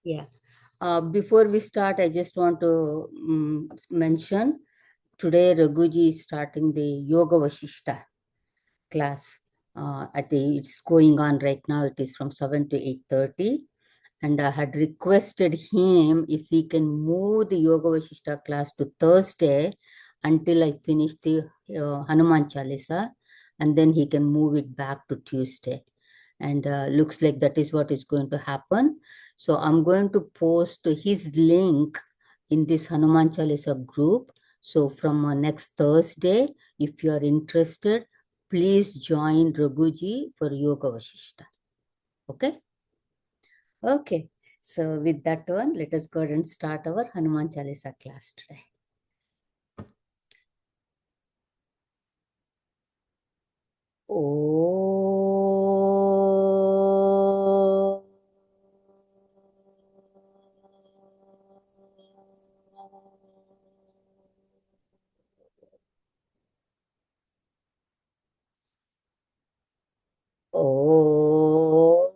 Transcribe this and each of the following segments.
Yeah. Before we start, I just want to mention today Raghuji is starting the Yoga Vashishta class. It's going on right now. It is from 7 to 8:30. And I had requested him if he can move the Yoga Vashishta class to Thursday until I finish the Hanuman Chalisa, and then he can move it back to Tuesday. And looks like that is what is going to happen. So I'm going to post his link in this Hanuman Chalisa group. So from next Thursday, if you are interested, please join Raghuji for Yoga Vashishta. Okay? Okay. So with that one, let us go ahead and start our Hanuman Chalisa class today. Oh. Oh.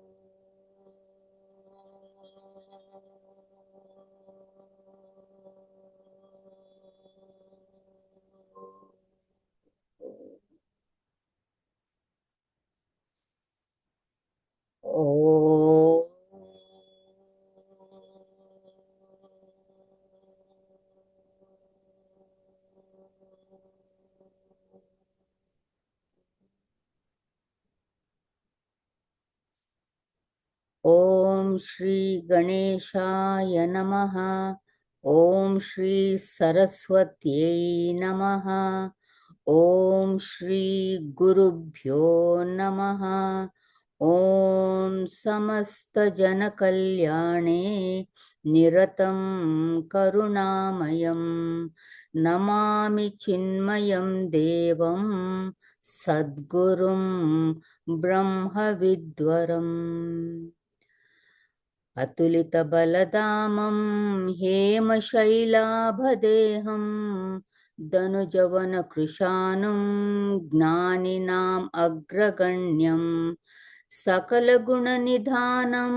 Oh. Om Shri Ganeshaya Namaha. Om Shri Saraswatyai Namaha. Om Shri Gurubhyo Namaha. Om Samasta Jana Kalyane Niratam Karunamayam Namami Chinmayam Devam Sadgurum Brahma Vidwaram अतुलितबलदामं हेमशैलाभदेहं दनुजवनकृशानुं ज्ञानिनाम् अग्रगण्यं सकलगुणनिधानं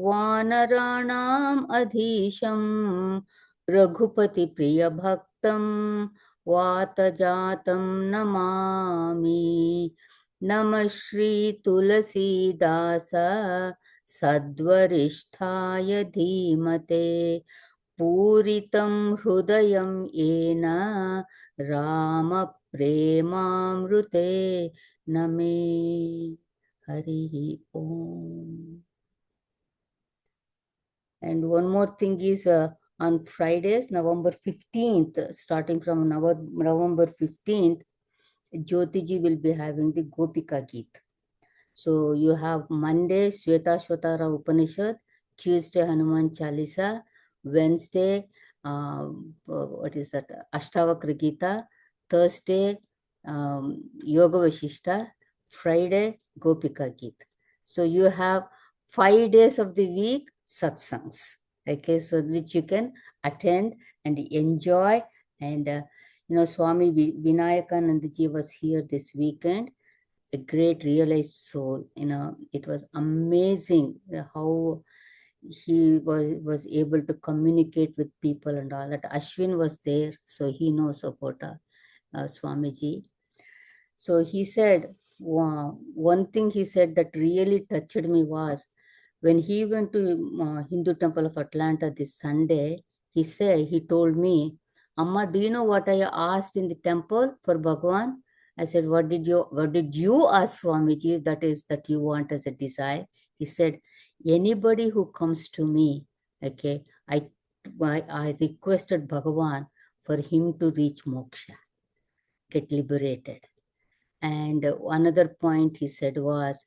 वानराणाम् अधीशं रघुपतिप्रियभक्तं वातजातं Namami नमः श्रीतुलसीदास सद्वरिष्ठाय धीमते पूरितं हृदयं येन रामप्रेमामृते नमे हरिः Om. And one more thing is on Fridays, November 15th, starting from November 15th, Jyotiji will be having the Gopika Geet. So you have Monday, Shvetashvatara Upanishad, Tuesday, Hanuman Chalisa, Wednesday, what is that? Ashtavakra Gita, Thursday, Yoga Vashishta, Friday, Gopika Geet. So you have 5 days of the week, satsangs. Okay, so which you can attend and enjoy. And, Swami Vinayakanandaji was here this weekend, a great realized soul. It was amazing how he was able to communicate with people and all that. Ashwin was there, so he knows about Swamiji. So he said, wow, one thing he said that really touched me was when he went to Hindu Temple of Atlanta this Sunday, he told me, Amma, do you know what I asked in the temple for Bhagwan? I said, what did you ask Swamiji that you want as a desire? He said, anybody who comes to me, okay, I requested Bhagwan for him to reach moksha, get liberated. And another point he said was,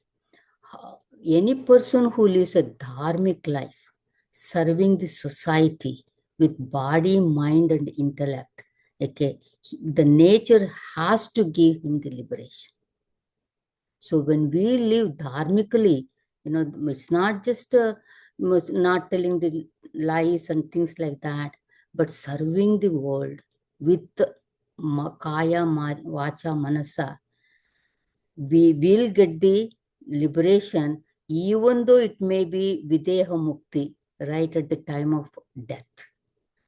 any person who lives a dharmic life, serving the society with body, mind, and intellect, okay, the nature has to give him the liberation. So when we live dharmically, it's not just not telling the lies and things like that, but serving the world with kaya, vacha, manasa, we will get the liberation, even though it may be videha mukti, right at the time of death.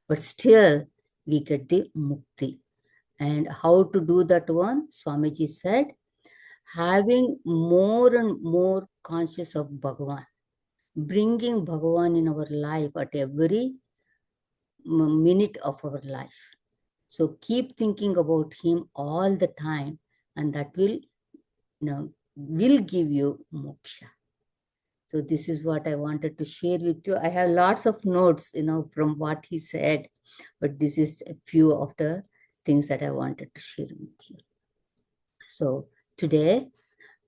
But still, we get the mukti. And how to do that one? Swamiji said, having more and more conscious of Bhagavan, bringing Bhagavan in our life at every minute of our life. So keep thinking about him all the time, and that will give you moksha. So this is what I wanted to share with you. I have lots of notes, from what he said, but this is a few of the things that I wanted to share with you. So today,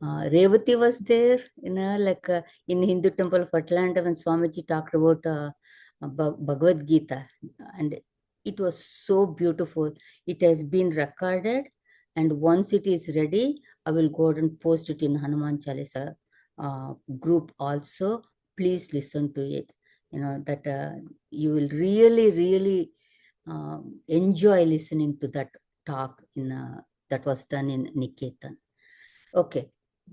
Revati was there, like in Hindu temple of Atlanta when Swamiji talked about Bhagavad Gita, and it was so beautiful. It has been recorded, and once it is ready, I will go ahead and post it in Hanuman Chalisa group also. Please listen to it. That you will really, really enjoy listening to that talk that was done in Niketan. Okay,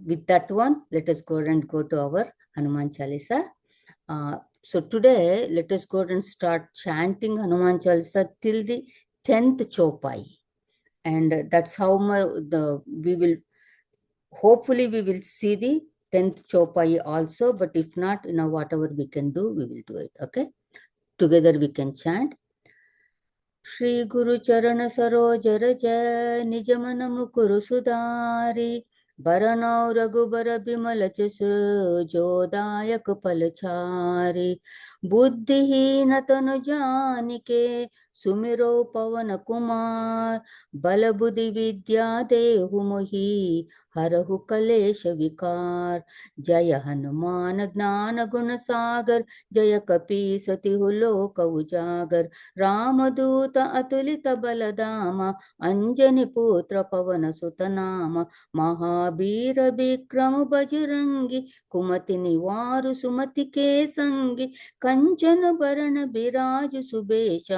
with that one, let us go and go to our Hanuman Chalisa. So today, let us go and start chanting Hanuman Chalisa till the 10th Chopai. And that's how hopefully we will see the 10th Chopai also, but if not, whatever we can do, we will do it, okay? Together we can chant. Shri गुरु चरण सरोज रज निज मन मुकुर सुधारी बरनौ रघुबर बिमल जस जो दायक फलचारी बुद्धिहीन तनु जानिके सुमिरो पवन कुमार बल बुद्धि विद्या देहु मोहि हरहु कलेश विकार जय हनुमान ज्ञान गुण सागर जय कपी सतिहु लोक उजागर रामदूत अतुलित बलधाम अंजनी पुत्र पवन सुत नाम महावीर विक्रम बजरंगी कुमति निवारु सुमति के संगी कंचन बरण बिराज सुबेश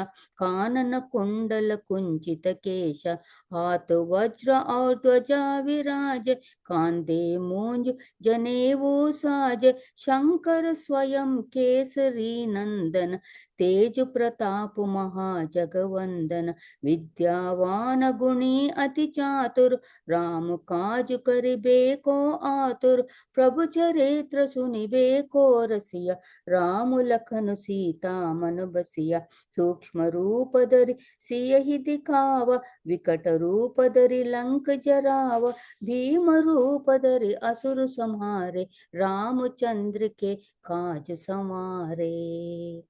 कानन कुंडल कुंचित केश हाथ वज्र और ध्वजा विराज कांधे मूंज जनेऊ साज शंकर स्वयं केसरी नंदन तेज प्रताप महाजगवंदन विद्यावान गुणी अति चातुर राम काज करिबे को आतुर प्रभु चरित्र सुनिबे को रसिया राम लखन सीता मन बसिया सूक्ष्म रूप धरि सियहि दिखावा विकट रूप धरि लंक जरावा भीम रूप धरि असुर संहारे रामचंद्र के काज संवारे.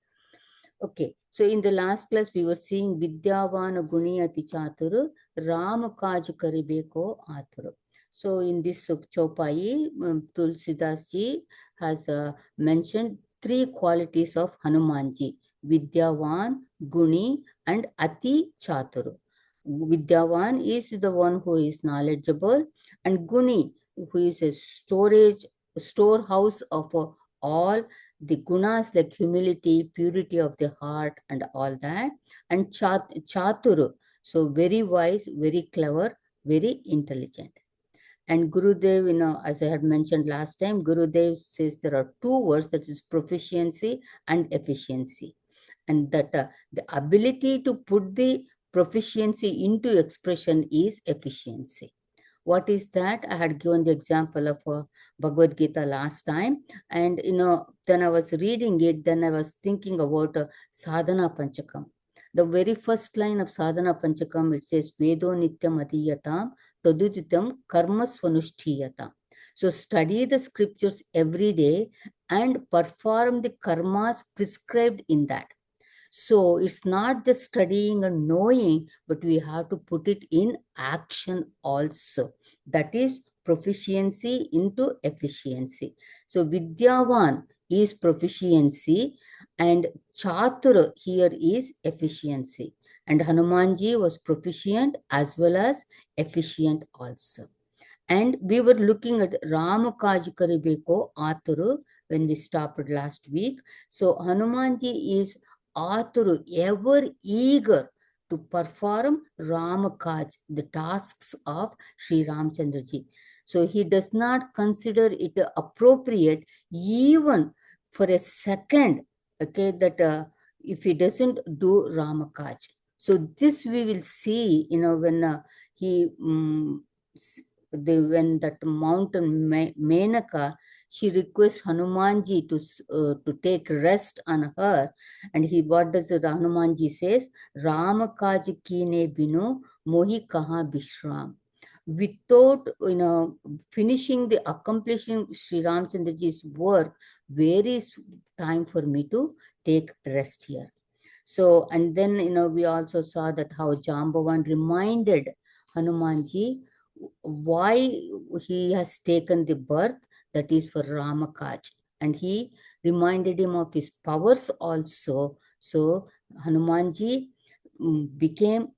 Okay, so in the last class we were seeing Vidyavan Guni Ati Chaturu, Ram Kaj Karibe ko Aturu. So in this Chopai, Tulsidas ji has mentioned three qualities of Hanumanji: Vidyavan, Guni, and Ati Chaturu. Vidyavan is the one who is knowledgeable, and Guni, who is a storehouse of all the gunas like humility, purity of the heart, and all that. And Chaturu, so very wise, very clever, very intelligent. And Gurudev, as I had mentioned last time, Gurudev says there are two words, that is proficiency and efficiency. And that the ability to put the proficiency into expression is efficiency. What is that? I had given the example of Bhagavad Gita last time. And, then I was reading it, then I was thinking about Sadhana Panchakam. The very first line of Sadhana Panchakam, it says, Vedo Nityam Adhiyatam Taduditam Karma Swanushthiyatam. So study the scriptures every day and perform the karmas prescribed in that. So it's not just studying and knowing, but we have to put it in action also. That is proficiency into efficiency. So Vidyavan is proficiency and Chatur here is efficiency. And Hanumanji was proficient as well as efficient also. And we were looking at Ram Kaj Karibeko Aturu when we stopped last week. So Hanumanji is Aturu, ever eager to perform Ram Kaj, the tasks of Sri Ramchandraji. So he does not consider it appropriate even for a second okay, that if he doesn't do Ramakaj. So this we will see, when he, when that mountain Menaka, she requests Hanumanji to take rest on her, and what does Hanumanji says? Ramakaj kine bino mohi kaha bishram. Without finishing the accomplishing Sri Ramchandraji's work, where is time for me to take rest here? So, and then, we also saw that how Jambavan reminded Hanumanji why he has taken the birth, that is for Ramakaj. And he reminded him of his powers also. So, Hanumanji became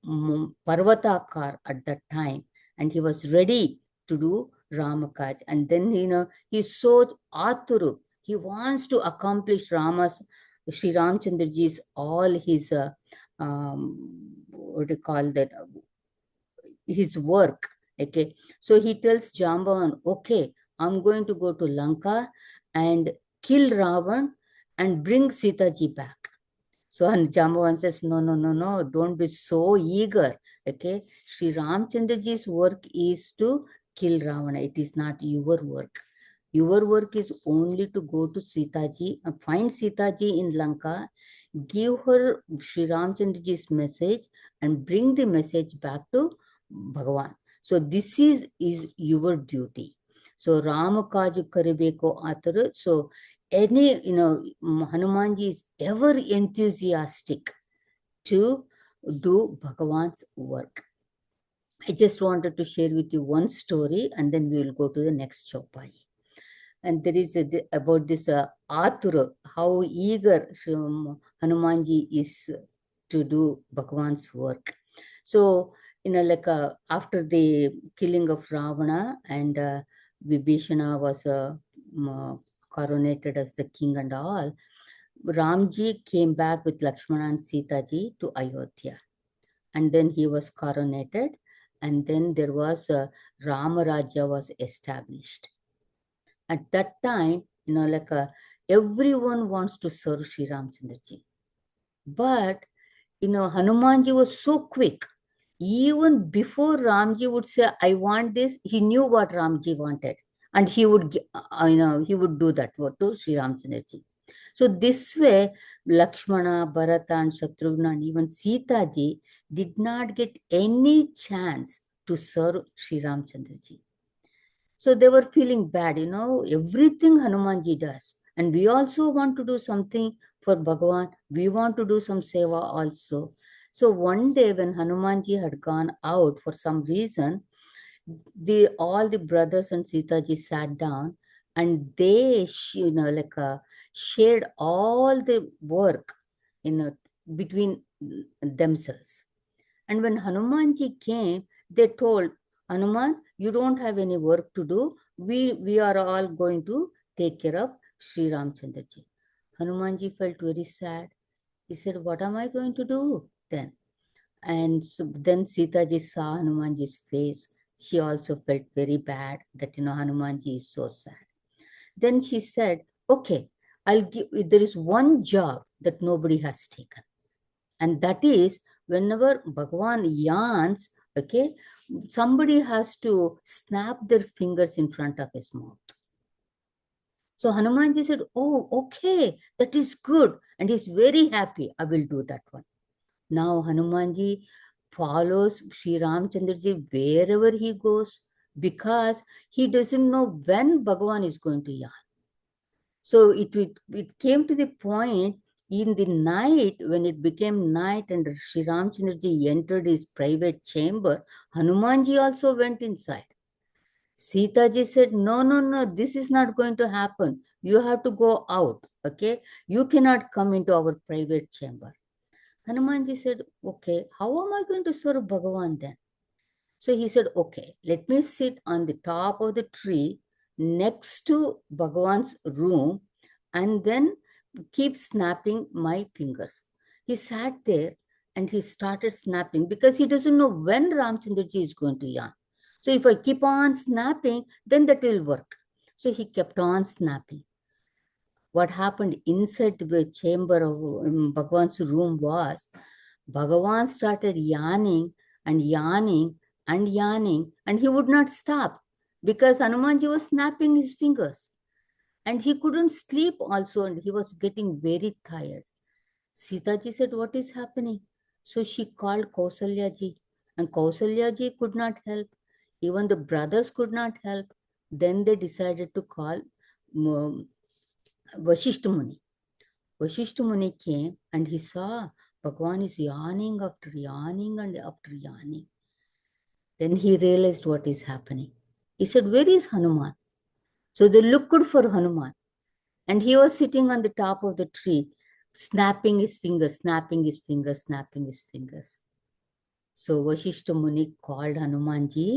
Parvatakar at that time, and he was ready to do Ramakaj. And then, he's so aturu. He wants to accomplish Sri Ramchandraji's all his, what do you call that, his work. Okay, so he tells Jambavan, okay, I'm going to go to Lanka and kill Ravan and bring Sita ji back. So, and Jambavan says, no, no, no, no, don't be so eager. Okay, Sri Ramchandraji's work is to kill Ravana. It is not your work. Your work is only to go to Sita ji, find Sita ji in Lanka, give her Sri Ramchandraji's message, and bring the message back to Bhagavan. So this is your duty. So Ramakaju Karibeko Atara. So any, Hanumanji is ever enthusiastic to do Bhagavan's work. I just wanted to share with you one story, and then we will go to the next Chopai. And there is about this Atura, how eager Hanumanji is to do Bhagavan's work. So, like after the killing of Ravana, and Vibhishana was coronated as the king and all, Ramji came back with Lakshmana and Sita ji to Ayodhya. And then he was coronated, and then there was Ramaraja was established. At that time, like everyone wants to serve Sri Ramchandraji. But, Hanumanji was so quick. Even before Ramji would say, I want this, he knew what Ramji wanted. And he would, he would do that to Sri Ramchandraji. So this way, Lakshmana, Bharata, and Shatrughna, and even Sita ji did not get any chance to serve Sri Ramchandraji. So they were feeling bad, everything Hanumanji does. And we also want to do something for Bhagavan. We want to do some seva also. So one day when Hanumanji had gone out for some reason, all the brothers and Sita ji sat down, and they, shared all the work, between themselves. And when Hanumanji came, they told Hanuman, you don't have any work to do. We are all going to take care of Sri Ramchandraji. Hanumanji felt very sad. He said, what am I going to do then? And so then Sita ji saw Hanumanji's face. She also felt very bad that, Hanumanji is so sad. Then she said, okay, there is one job that nobody has taken. And that is, whenever Bhagavan yawns, okay, somebody has to snap their fingers in front of his mouth. So Hanumanji said, oh, okay, that is good. And he's very happy. I will do that one. Now Hanumanji follows Sri Ramchandraji wherever he goes, because he doesn't know when Bhagavan is going to yawn. So it came to the point in the night, when it became night and Sri Ramchandraji entered his private chamber, Hanumanji also went inside. Sita ji said, no, no, no, this is not going to happen. You have to go out, okay? You cannot come into our private chamber. Hanumanji said, okay, how am I going to serve Bhagavan then? So he said, okay, let me sit on the top of the tree next to Bhagavan's room and then keep snapping my fingers. He sat there and he started snapping, because he doesn't know when Ramchandraji is going to yawn. So if I keep on snapping, then that will work. So he kept on snapping. what happened inside the chamber of Bhagwan's room was, Bhagavan started yarning and yarning and yarning, and he would not stop because Hanumanji was snapping his fingers. And he couldn't sleep also, and he was getting very tired. Sitaji said, "What is happening?" So she called Kausalyaji, and Kausalyaji could not help. Even the brothers could not help. Then they decided to call um, Vashishta Muni. Vashishta Muni came and he saw Bhagwan is yawning after yawning and after yawning. Then he realized what is happening. He said, "Where is Hanuman?" So they looked for Hanuman. And he was sitting on the top of the tree, snapping his fingers, snapping his fingers, snapping his fingers. So Vashishta Muni called Hanumanji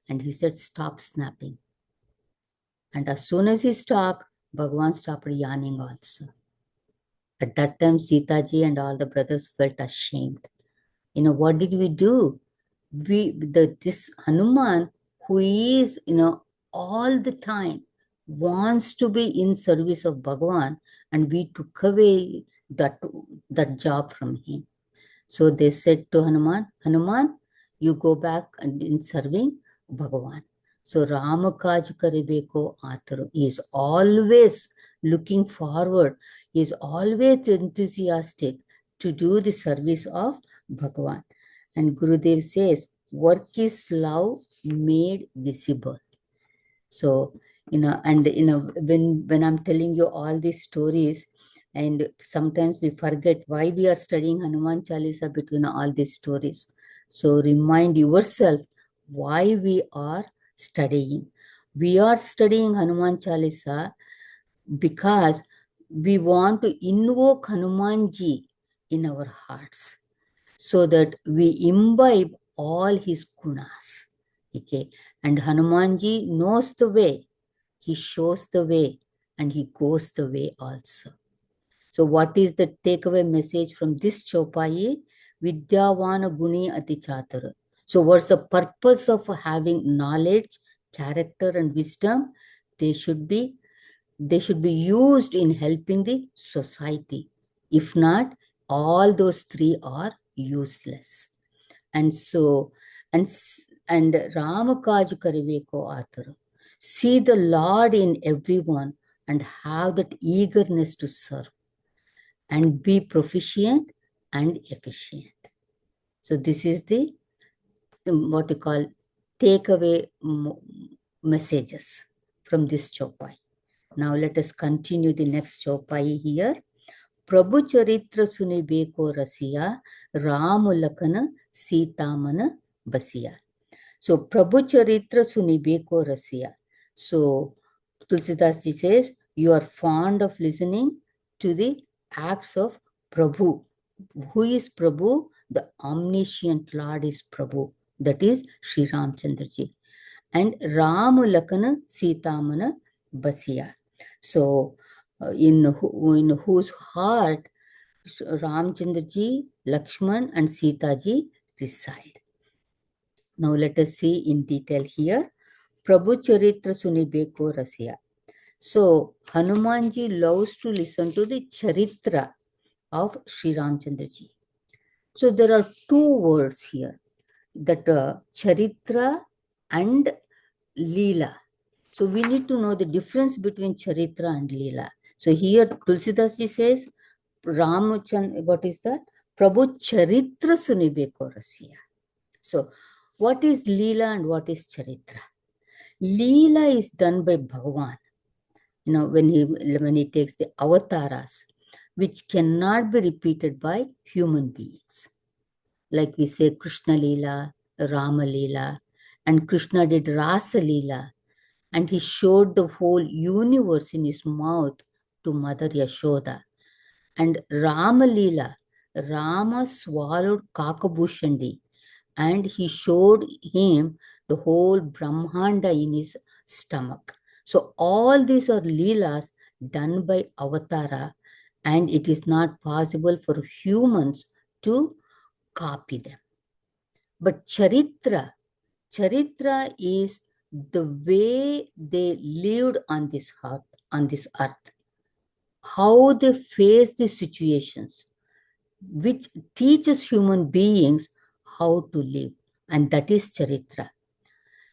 and he said, "Stop snapping." And as soon as he stopped, Bhagwan stopped yarning also. At that time, Sitaji and all the brothers felt ashamed. What did we do? This Hanuman, who is, all the time wants to be in service of Bhagwan, and we took away that job from him. So they said to Hanuman, "Hanuman, you go back and in serving Bhagavan." So Ramakaj Karibeko Atharu is always looking forward, he is always enthusiastic to do the service of Bhagavan. And Gurudev says, work is love made visible. So, when I'm telling you all these stories, and sometimes we forget why we are studying Hanuman Chalisa between all these stories. So remind yourself why we are studying. We are studying Hanuman Chalisa because we want to invoke Hanumanji in our hearts so that we imbibe all his gunas. Okay, and Hanumanji knows the way, he shows the way, and he goes the way also. So what is the takeaway message from this Chopai? Vidyavana Guni Ati Chatara. So what's the purpose of having knowledge, character, and wisdom? They should be used in helping the society. If not, all those three are useless. And so, and Ramakaj Kariveko Atara. See the Lord in everyone and have that eagerness to serve and be proficient and efficient. So this is the what you call takeaway messages from this Chopai. Now let us continue the next Chopai here. Prabhu Charitra Suni Beko Rasiya Ramulakana Sitamana Basiya. So Prabhu Charitra Suni Beko Rasiya. So Tulsidas ji says, you are fond of listening to the acts of Prabhu. Who is Prabhu? The omniscient Lord is Prabhu. That is Sri Ramchandra ji. And Ramulakana Sitamana Basiya. So in whose heart Ramchandra ji, Lakshman and Sita ji reside. Now let us see in detail here. Prabhu Charitra Sunibeko Rasya. So Hanumanji loves to listen to the Charitra of Sri Ramchandra ji. So there are two words here, that Charitra and Leela. So we need to know the difference between Charitra and Leela. So here Tulsidas ji says, Ramachandra, what is that? Prabhu Charitra Sunibeko Rasya. So what is Leela and what is Charitra? Leela is done by Bhagavan. When he takes the avatars, which cannot be repeated by human beings. Like we say Krishna Leela, Rama Leela, and Krishna did Rasa Leela, and he showed the whole universe in his mouth to Mother Yashoda. And Rama Leela, Rama swallowed Kakabhushandi, and he showed him the whole Brahmanda in his stomach. So all these are Leelas done by Avatara, and it is not possible for humans to copy them. But Charitra is the way they lived on this earth. how they face the situations, which teaches human beings how to live, and that is charitra.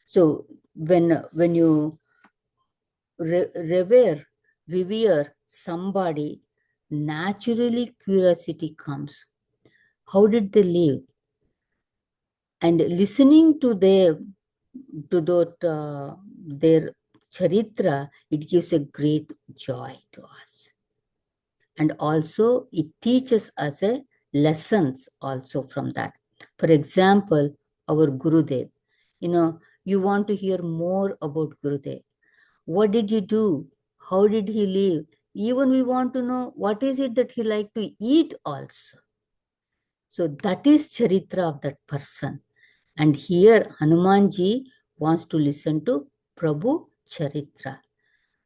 So when you revere somebody, naturally curiosity comes. How did they live? And listening to their charitra, it gives a great joy to us. And also it teaches us a lessons also from that. For example, our Gurudev. You want to hear more about Gurudev. What did he do? How did he live? Even we want to know what is it that he liked to eat also. So that is charitra of that person. And here Hanumanji wants to listen to Prabhu Charitra.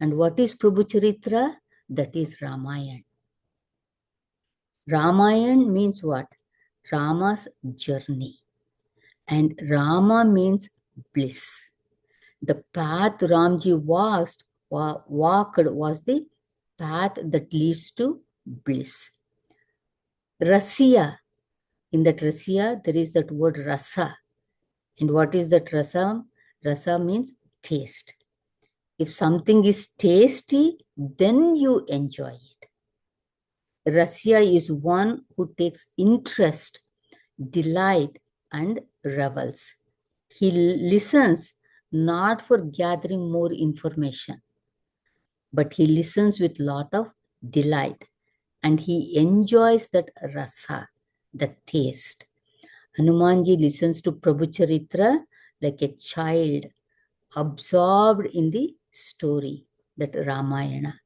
And what is Prabhu Charitra? That is Ramayana. Ramayana means what? Rama's journey. And Rama means bliss. The path Ramji walked was the path that leads to bliss. Rasya. In that Rasya, there is that word rasa. And what is that rasa? Rasa means taste. If something is tasty, then you enjoy it. Rasya is one who takes interest, delight, and revels. He listens not for gathering more information, but he listens with lot of delight, and he enjoys that rasa, that taste. Hanumanji listens to Prabhu Charitra like a child absorbed in the story, that Ramayana.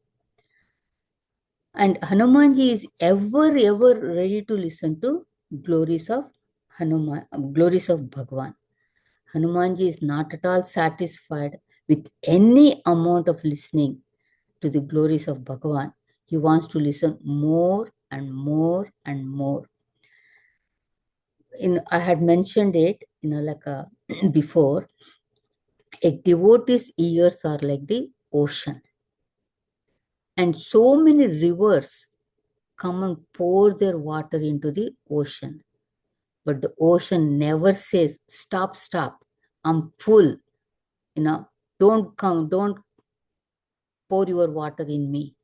And Hanumanji is ever ready to listen to glories of Hanuman, glories of Bhagwan. Hanumanji is not at all satisfied with any amount of listening to the glories of Bhagwan. He wants to listen more and more and more. I had mentioned it, before. A devotee's ears are like the ocean, and so many rivers come and pour their water into the ocean. But the ocean never says, stop, I'm full. Don't pour your water in me.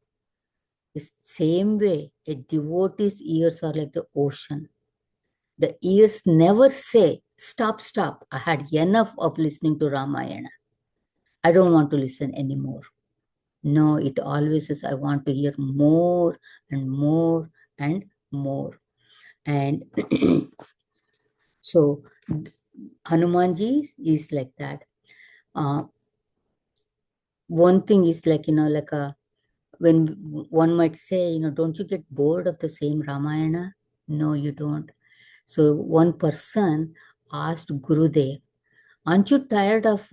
The same way, a devotee's ears are like the ocean. The ears never say, stop, I had enough of listening to Ramayana. I don't want to listen anymore. No, it always says, I want to hear more and more and more. And so Hanumanji is like that. One thing is when one might say, don't you get bored of the same Ramayana? No, you don't. So one person asked Gurudev, aren't you tired of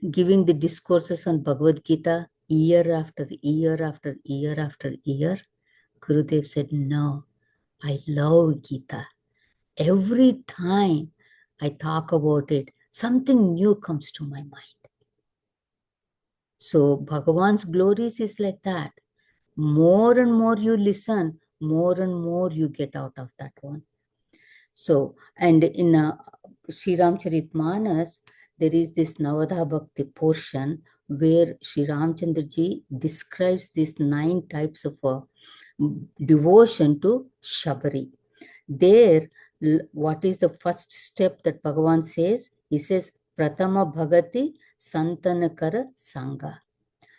giving the discourses on Bhagavad Gita year after year after year after year? Gurudev said, no, I love Gita. Every time I talk about it, something new comes to my mind. So Bhagavan's glories is like that. More and more you listen, more and more you get out of that one. So, and in Sri Ramcharitmanas, there is this Navadha Bhakti portion where Sri Ramchandraji describes these 9 types of devotion to Shabari. There, what is the first step that Bhagavan says? He says, Pratama Bhagati Santanakara Sangha.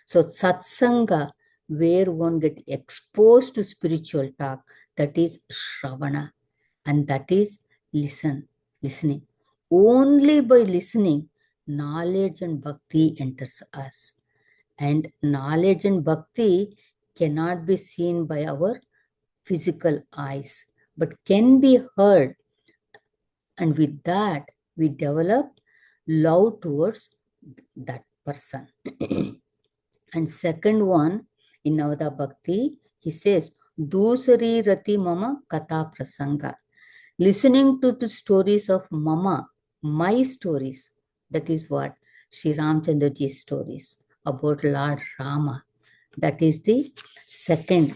So Satsanga, where one get exposed to spiritual talk, that is Shravana, and that is listening. Only by listening, knowledge and bhakti enters us. And knowledge and bhakti cannot be seen by our physical eyes, but can be heard. And with that, we develop love towards that person. And second one, in Navada Bhakti, he says, Dusari Rati Mama Katha Prasanga. Listening to the stories of Mama, my stories, that is what Sri Ramchandraji's stories about Lord Rama. That is the second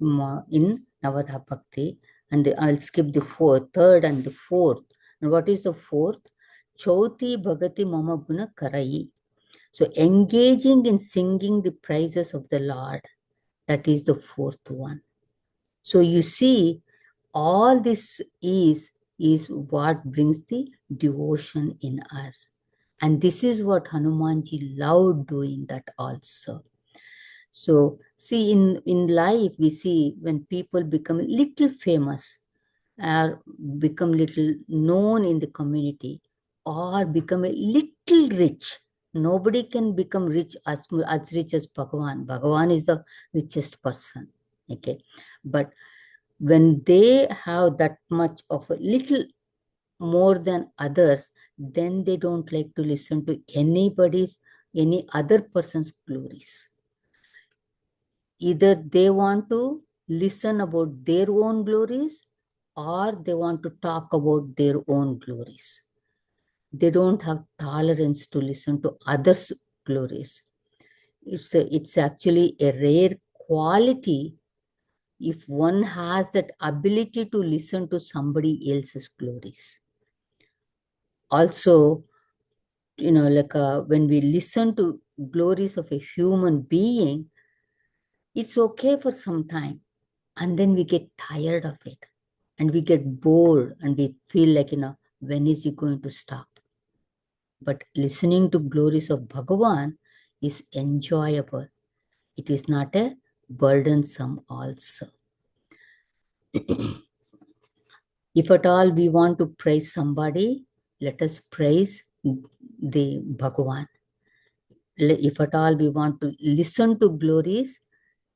in Navadha Bhakti. And I'll skip the third and the fourth. And what is the fourth? Chauti Bhagati Mama Guna Karai. So engaging in singing the praises of the Lord. That is the fourth one. So you see, all this is what brings the devotion in us. And this is what Hanumanji loved doing that also. So see, in life, we see when people become a little famous or become little known in the community or become a little rich. Nobody can become rich as rich as Bhagavan. Bhagavan is the richest person. Okay. But when they have that much of a little more than others, then they don't like to listen to any other person's glories. Either they want to listen about their own glories or they want to talk about their own glories. They don't have tolerance to listen to others' glories. It's actually a rare quality if one has that ability to listen to somebody else's glories. Also, when we listen to glories of a human being, it's okay for some time. And then we get tired of it. And we get bored and we feel like, when is he going to stop? But listening to glories of Bhagavan is enjoyable. It is not a burdensome also. If at all we want to praise somebody, let us praise the Bhagavan. If at all we want to listen to glories,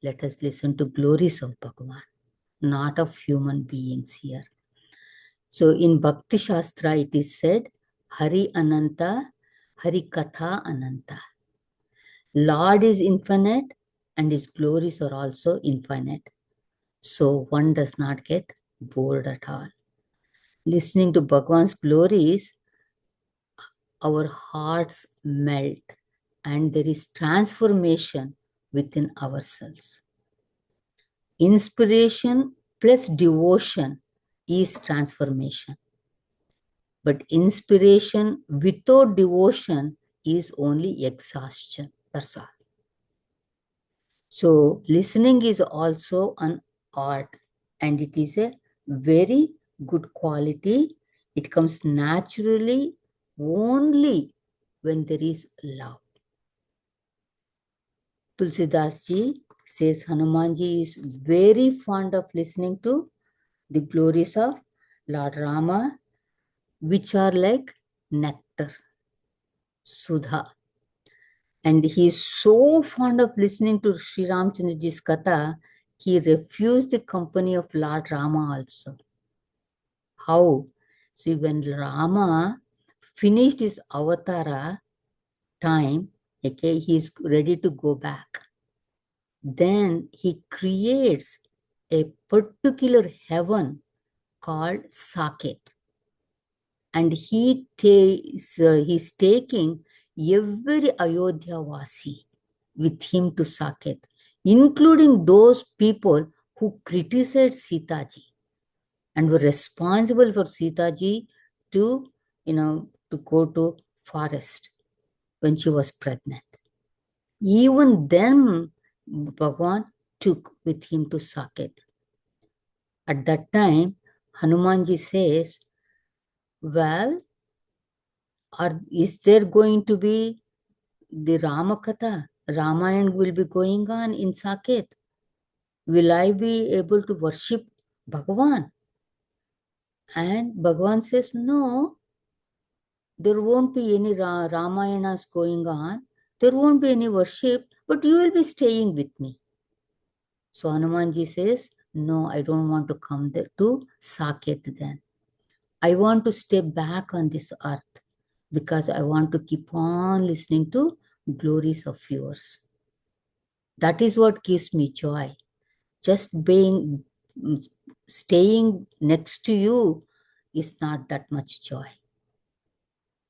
let us listen to glories of Bhagavan, not of human beings here. So in Bhakti Shastra it is said, Hari Ananta, Hari Katha Ananta. Lord is infinite and his glories are also infinite. So one does not get bored at all. Listening to Bhagavan's glories, our hearts melt and there is transformation within ourselves. Inspiration plus devotion is transformation. But inspiration without devotion is only exhaustion. That's all. So listening is also an art and it is a very good quality. It comes naturally only when there is love. Tulsidas ji says Hanumanji is very fond of listening to the glories of Lord Rama, which are like nectar, Sudha. And he is so fond of listening to Sri Ramchandraji's Katha, he refused the company of Lord Rama also. How? See, when Rama finished his avatara time, okay, he is ready to go back. Then he creates a particular heaven called Saket. And he's taking every Ayodhya Vasi with him to Saket, including those people who criticized Sitaji and were responsible for Sitaji to, to go to forest when she was pregnant. Even then, Bhagwan took with him to Saket. At that time, Hanumanji says, well, is there going to be the Ramakatha? Ramayana will be going on in Saket. Will I be able to worship Bhagavan? And Bhagavan says, no, there won't be any Ramayanas going on. There won't be any worship, but you will be staying with me. So Hanumanji says, no, I don't want to come there to Saket then. I want to stay back on this earth because I want to keep on listening to glories of yours. That is what gives me joy. Just staying next to you is not that much joy.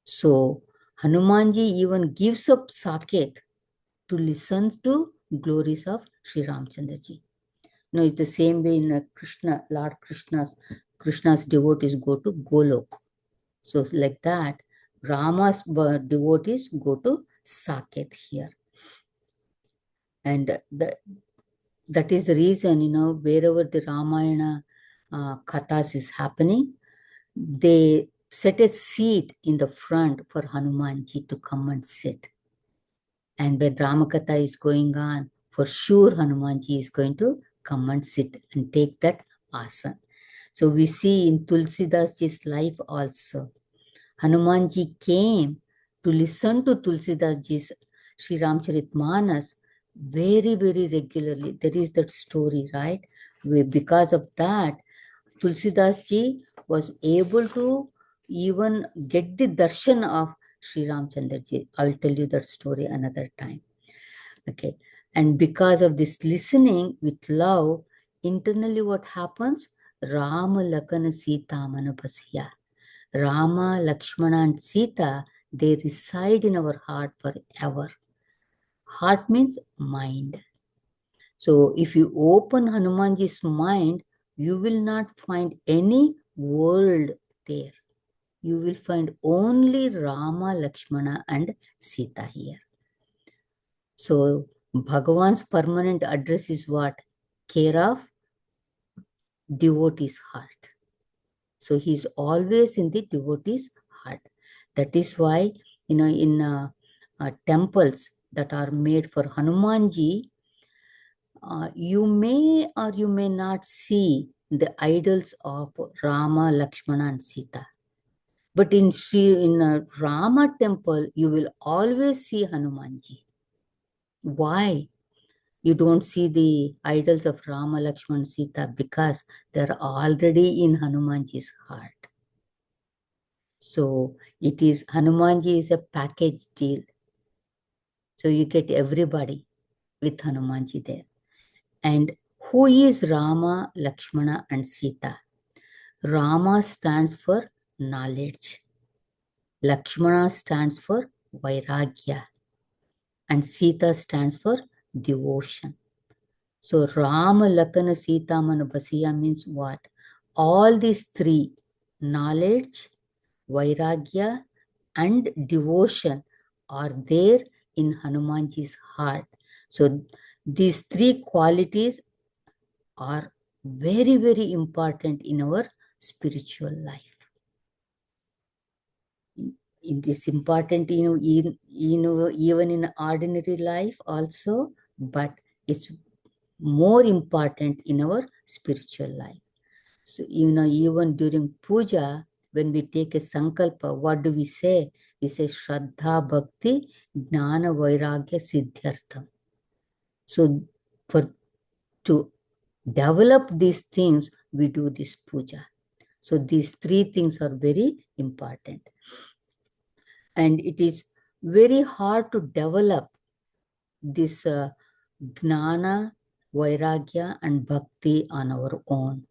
So Hanumanji even gives up Saket to listen to glories of Sri Ramchandra ji. It's the same way in Lord Krishna's devotees go to Golok. So like that, Rama's devotees go to Saket here. And that is the reason, wherever the Ramayana kathas is happening, they set a seat in the front for Hanumanji to come and sit. And when Ramakatha is going on, for sure Hanumanji is going to come and sit and take that asana. So we see in Tulsidas' life also, Hanumanji came to listen to Tulsidas' Sri Ramcharitmanas very, very regularly. There is that story, right? Because of that, Tulsidas ji was able to even get the darshan of Sri Ramchandra ji. I will tell you that story another time. Okay. And because of this listening with love, internally what happens? Rama Lakana Sita Manapasya. Rama, Lakshmana and Sita, they reside in our heart forever. Heart means mind. So if you open Hanumanji's mind, you will not find any world there. You will find only Rama, Lakshmana and Sita here. So Bhagavan's permanent address is what? Care of devotee's heart. So he's always in the devotee's heart. That is why, in temples that are made for Hanumanji, you may or you may not see the idols of Rama, Lakshmana and Sita. But in a Rama temple, you will always see Hanumanji. Why? You don't see the idols of Rama, Lakshmana, Sita because they're already in Hanumanji's heart. So it is, Hanumanji is a package deal. So you get everybody with Hanumanji there. And who is Rama, Lakshmana and Sita? Rama stands for knowledge. Lakshmana stands for Vairagya. And Sita stands for devotion. So Rama, Lakana, Sita, Manabasiya means what? All these three, knowledge, Vairagya and devotion, are there in Hanumanji's heart. So these three qualities are very, very important in our spiritual life. It is important, even in ordinary life also, but it's more important in our spiritual life. So, even during puja, when we take a sankalpa, what do we say? We say Shraddha Bhakti Jnana Vairagya Siddhyartham. So, to develop these things, we do this puja. So, these three things are very important. And it is very hard to develop this Jnana, Vairagya and Bhakti on our own.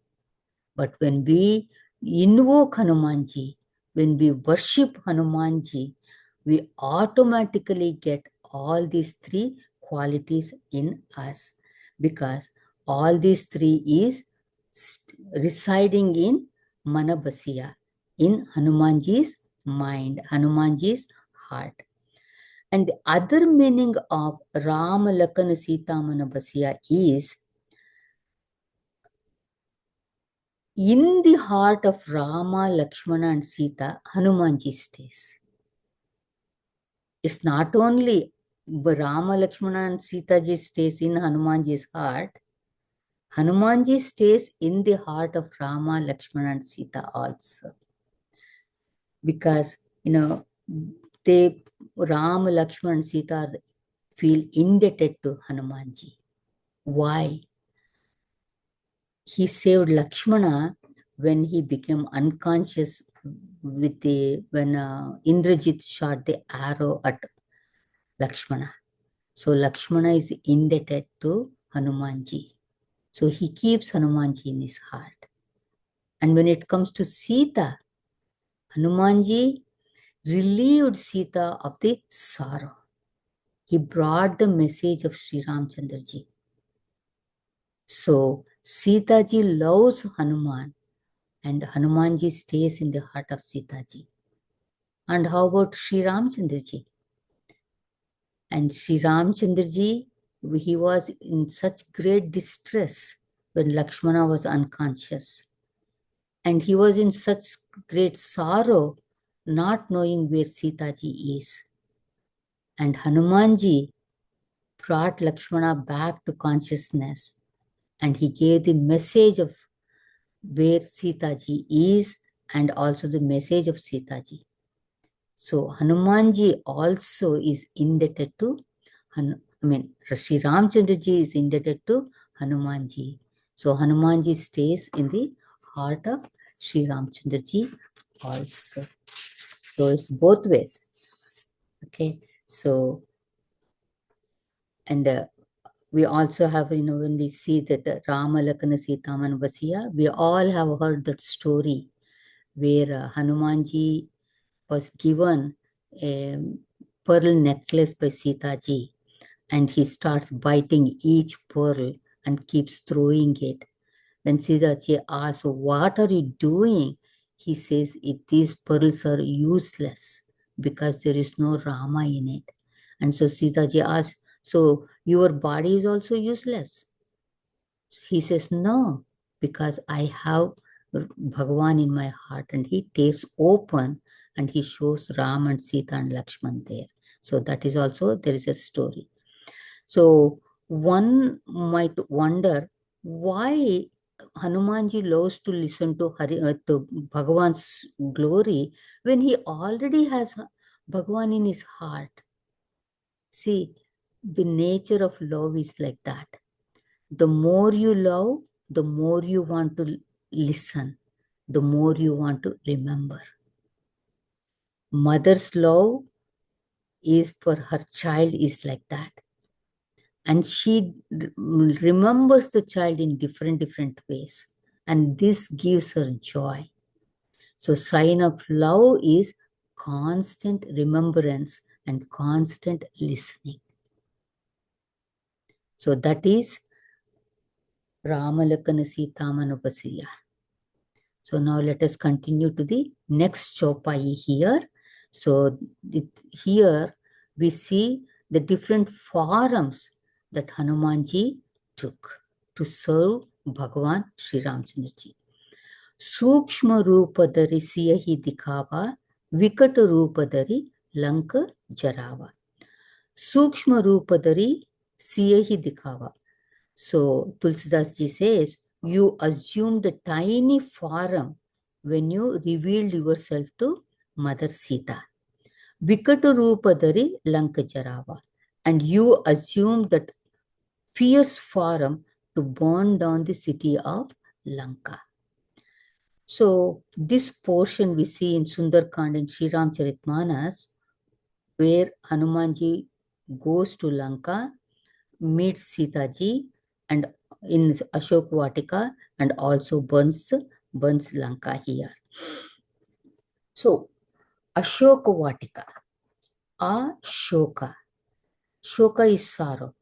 But when we invoke Hanumanji, when we worship Hanumanji, we automatically get all these three qualities in us, because all these three is residing in Manabasiya, in Hanumanji's mind, Hanumanji's heart. And the other meaning of Rama, Lakana, Sita, Manabasiya is, in the heart of Rama, Lakshmana and Sita, Hanumanji stays. It's not only Rama, Lakshmana and Sita ji stays in Hanumanji's heart. Hanumanji stays in the heart of Rama, Lakshmana and Sita also. Because, Rama, Lakshmana and Sita feel indebted to Hanumanji. Why? He saved Lakshmana when he became unconscious when Indrajit shot the arrow at Lakshmana. So Lakshmana is indebted to Hanumanji. So he keeps Hanumanji in his heart. And when it comes to Sita, Hanumanji relieved Sita of the sorrow. He brought the message of Sri Ramchandraji. So Sita ji loves Hanuman, and Hanumanji stays in the heart of Sita ji. And how about Sri Ramchandraji? And Sri Ramchandraji, he was in such great distress when Lakshmana was unconscious. And he was in such great sorrow, not knowing where Sita ji is. And Hanumanji brought Lakshmana back to consciousness, and he gave the message of where Sita ji is, and also the message of Sita ji. So Hanumanji also is indebted to, Sri Ramchandraji is indebted to Hanumanji. So Hanumanji stays in the heart of Sri Ramchandraji also. So it's both ways. Okay. So, and we also have, when we see that Rama, Lakshmana, Sita, and Vasiya, we all have heard that story where Hanumanji was given a pearl necklace by Sita ji, and he starts biting each pearl and keeps throwing it. When Sita ji asks, "What are you doing?" he says, "These pearls are useless because there is no Rama in it." And so Sita ji asks, "So your body is also useless?" He says, "No, because I have Bhagavan in my heart." And he tears open and he shows Ram and Sita and Lakshman there. So that is also, there is a story. So one might wonder why Hanumanji loves to listen to to Bhagavan's glory when he already has Bhagavan in his heart. See, the nature of love is like that. The more you love, the more you want to listen, the more you want to remember. Mother's love is for her child is like that. And she remembers the child in different ways. And this gives her joy. So sign of love is constant remembrance and constant listening. So that is Rama, Lakshmana, Sita, Manupasiya. So now let us continue to the next chopai here. So here we see the different forms that Hanumanji took to serve Bhagavan Sri Ramchandraji. Sukshma Rupadari Siyahi Dikava, Vikata Rupadari Lanka Jarava. Sukshma Rupadari Siyahi Dikava. So Tulsidas ji says, you assumed a tiny form when you revealed yourself to Mother Sita. Vikata Rupadari Lanka Jarava. And you assumed that fierce form to burn down the city of Lanka. So this portion we see in Sundarkand and Sri Ramcharitmanas, where Hanumanji goes to Lanka, meets Sita ji, and in Ashok Vatika, and also burns Lanka here. So Ashok Vatika, Ashoka. Shoka is sorrow.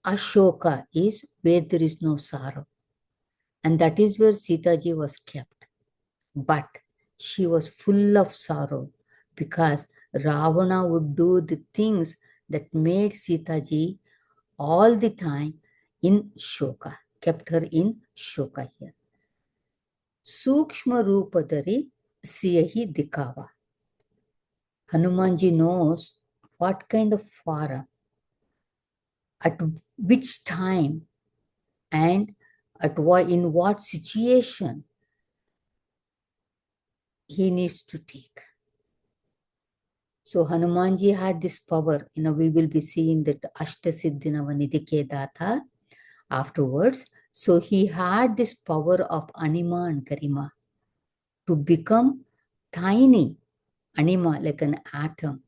Ashoka is where there is no sorrow. And that is where Sita ji was kept. But she was full of sorrow because Ravana would do the things that made Sita ji all the time in Shoka, kept her in Shoka here. Sukshma Rupadari Siyahi Dikava. Hanumanji knows what kind of form, at which time, and in what situation he needs to take. So Hanumanji had this power. We will be seeing that Ashtasiddhinava Nidike Datha afterwards. So he had this power of Anima and Garima to become tiny, Anima like an atom,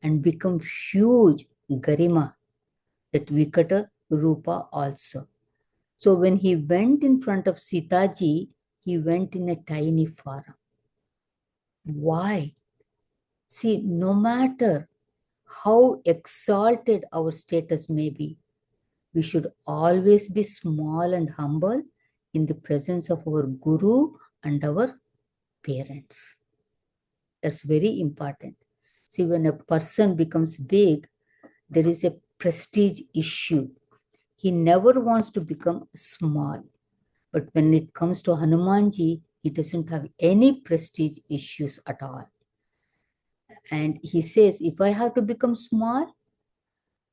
and become huge, Garima, that Vikata Rupa also. So when he went in front of Sita ji, he went in a tiny form. Why? See, no matter how exalted our status may be, we should always be small and humble in the presence of our Guru and our parents. That's very important. See, when a person becomes big, there is a prestige issue. He never wants to become small. But when it comes to Hanumanji, he doesn't have any prestige issues at all. And he says, if I have to become small,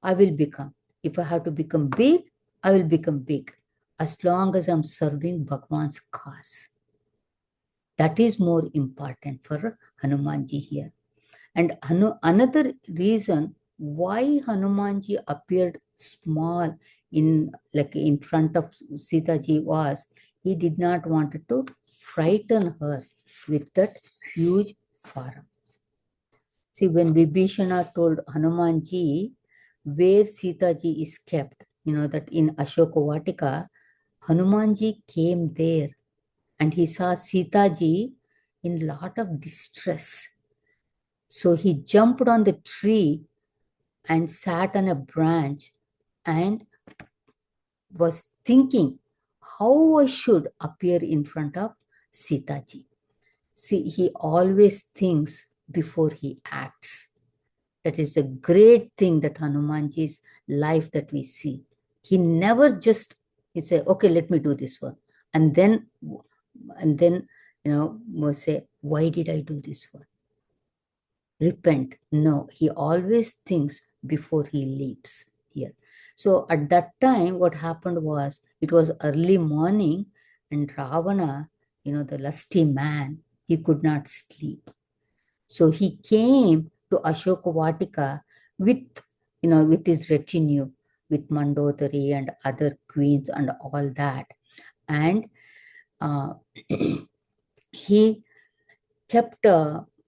I will become. If I have to become big, I will become big. As long as I'm serving Bhagwan's cause. That is more important for Hanumanji here. And another reason why Hanumanji appeared small in front of Sita ji was he did not want to frighten her with that huge form. See, when Vibhishana told Hanumanji where Sita ji is kept, that in Ashoka Vatika, Hanumanji came there and he saw Sita ji in lot of distress. So he jumped on the tree and sat on a branch and was thinking how I should appear in front of Sita ji. See, he always thinks before he acts. That is a great thing that Hanumanji's life that we see. He never just, he say, okay, let me do this one. And then, say, why did I do this one? Repent. No, he always thinks before he leaps here. So at that time, what happened was, it was early morning and Ravana, the lusty man, he could not sleep. So he came to Ashoka Vatika with his retinue, with Mandodari and other queens and all that. And he kept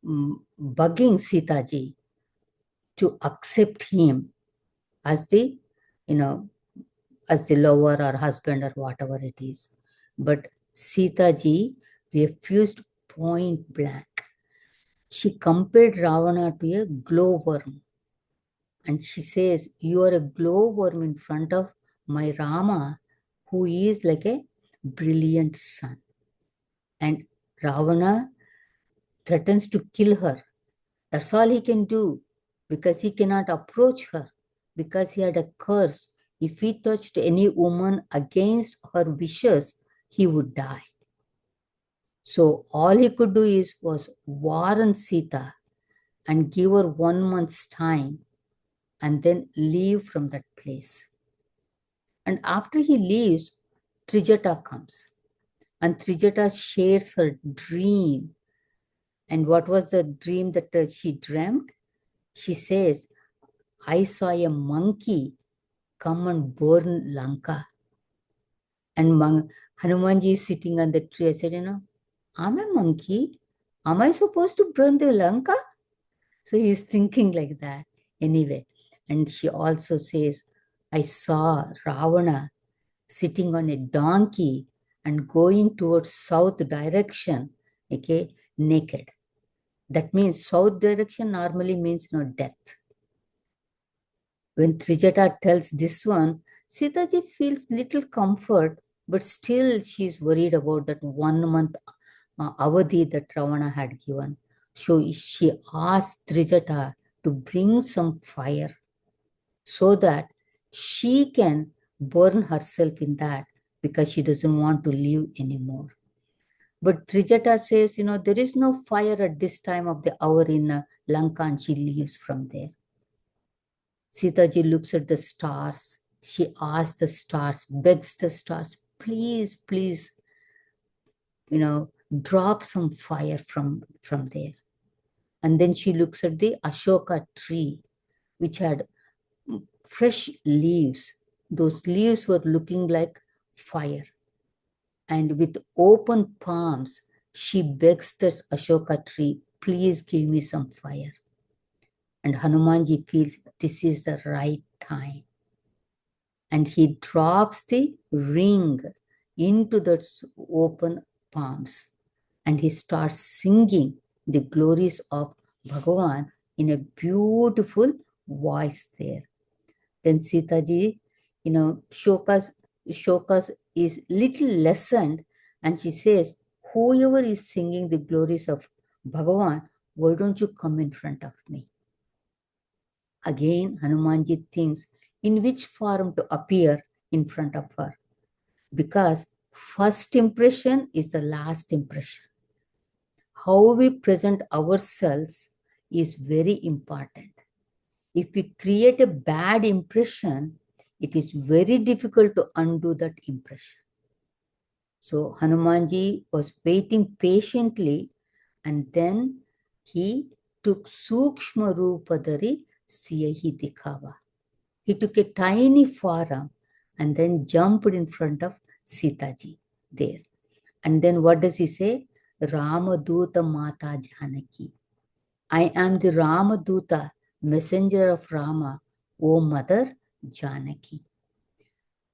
bugging Sita ji to accept him as the, as the lover or husband or whatever it is. But Sita ji refused point blank. She compared Ravana to a glowworm. And she says, you are a glowworm in front of my Rama, who is like a brilliant sun. And Ravana threatens to kill her. That's all he can do, because he cannot approach her, because he had a curse. If he touched any woman against her wishes, he would die. So all he could do was warn Sita and give her 1 month's time and then leave from that place. And after he leaves, Trijata comes. And Trijata shares her dream. And what was the dream that she dreamt? She says, I saw a monkey come and burn Lanka. And Hanumanji is sitting on the tree. I said, I'm a monkey. Am I supposed to burn the Lanka? So he's thinking like that. Anyway, and she also says, I saw Ravana sitting on a donkey and going towards south direction, okay, naked. That means south direction normally means death. When Trijata tells this one, Sitaji feels little comfort, but still she's worried about that 1 month avadhi that Ravana had given. So she asked Trijata to bring some fire so that she can burn herself in that, because she doesn't want to live anymore. But Trijata says, there is no fire at this time of the hour in Lanka, and she leaves from there. Sitaji looks at the stars. She asks the stars, begs the stars, please, please, drop some fire from there. And then she looks at the Ashoka tree, which had fresh leaves. Those leaves were looking like fire. And with open palms, she begs the Ashoka tree, please give me some fire. And Hanumanji feels this is the right time. And he drops the ring into the open palms. And he starts singing the glories of Bhagavan in a beautiful voice there. Then Sita ji, Shoka's is little lessened, and she says, whoever is singing the glories of Bhagavan, why don't you come in front of me? Again, Hanumanji thinks in which form to appear in front of her, because first impression is the last impression. How we present ourselves is very important. If we create a bad impression, it is very difficult to undo that impression. So Hanumanji was waiting patiently, and then he took Sukshma Rupadari Siyahi Dikhava. He took a tiny form and then jumped in front of Sita ji there. And then what does he say? Ramaduta Mata Janaki. I am the Ramaduta, messenger of Rama, O Mother Janaki.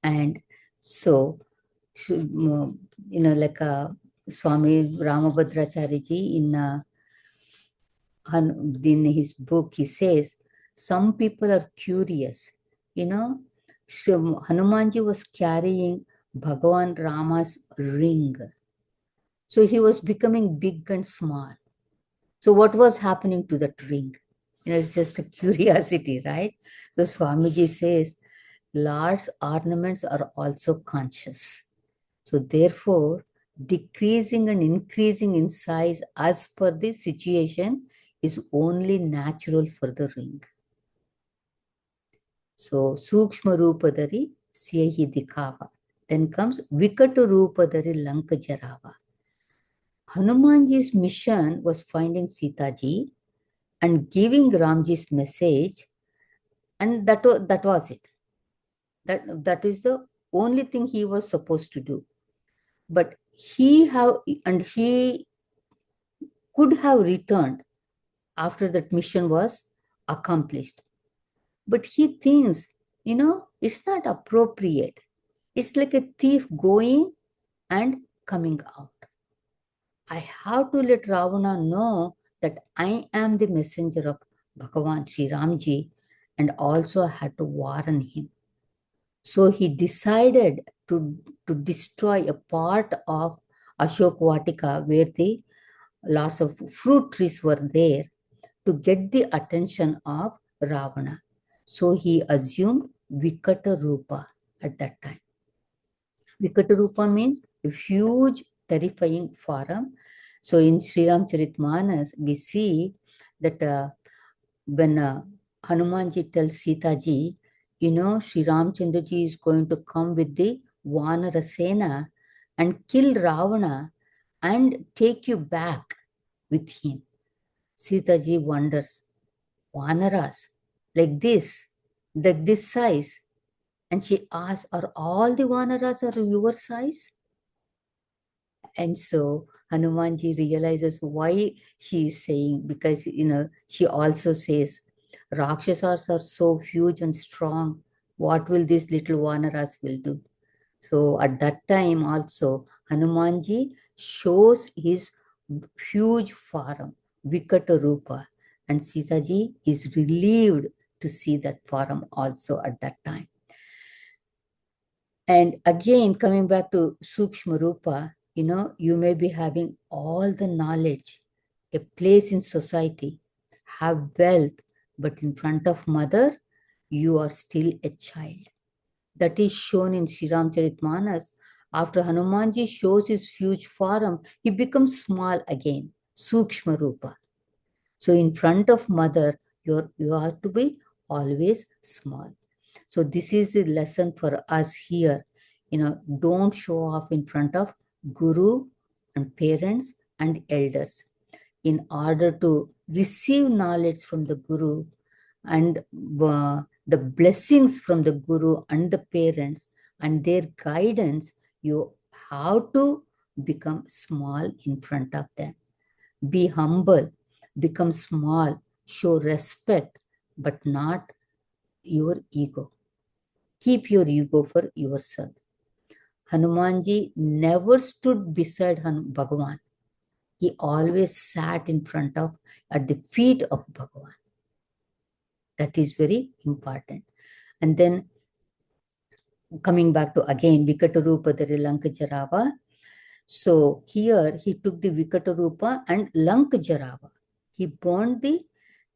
And so, like Swami Ramabhadracharya in his book, he says, some people are curious. So Hanumanji was carrying Bhagavan Rama's ring. So he was becoming big and small. So what was happening to that ring? It's just a curiosity, right? So Swamiji says, Lord's ornaments are also conscious. So therefore, decreasing and increasing in size as per the situation is only natural for the ring. So Sukshma Rupadari Siyahi Dikhava. Then comes Vikata Rupadari Lanka Jarava. Hanumanji's mission was finding Sita ji and giving Ramji's message, and that was it. That is the only thing he was supposed to do. But he could have returned after that mission was accomplished. But he thinks, it's not appropriate. It's like a thief going and coming out. I have to let Ravana know that I am the messenger of Bhagavan Sri Ramji, and also I had to warn him. So he decided to destroy a part of Ashok Vatika where the lots of fruit trees were there to get the attention of Ravana. So he assumed Vikata Rupa at that time. Vikata Rupa means a huge, terrifying form. So in Sri Ramcharitmanas, we see that when Hanumanji tells Sita ji, Sri Ramchandra ji is going to come with the Vanara Sena and kill Ravana and take you back with him. Sita ji wonders, Vanaras, like this size. And she asks, are all the Vanaras are your size? And so Hanumanji realizes why she is saying, because, she also says, Rakshasas are so huge and strong. What will these little Vanaras will do? So at that time also, Hanumanji shows his huge form, Vikata Rupa. And Sitaji is relieved to see that form also at that time. And again, coming back to Sukshma Rupa, you may be having all the knowledge, a place in society, have wealth, but in front of mother, you are still a child. That is shown in Sri Ramcharitmanas. After Hanumanji shows his huge form, he becomes small again, Sukshma Rupa. So in front of mother, you have to be always small. So this is a lesson for us here. Don't show off in front of guru and parents and elders. In order to receive knowledge from the guru and the blessings from the guru and the parents and their guidance, you have to become small in front of them. Be humble, become small, show respect, but not your ego. Keep your ego for yourself. Hanumanji never stood beside Bhagavan. He always sat in front of, at the feet of Bhagavan. That is very important. And then coming back to again Vikatarupadari Lankajarava. So here he took the Vikatarupa and Lankajarava. He burned the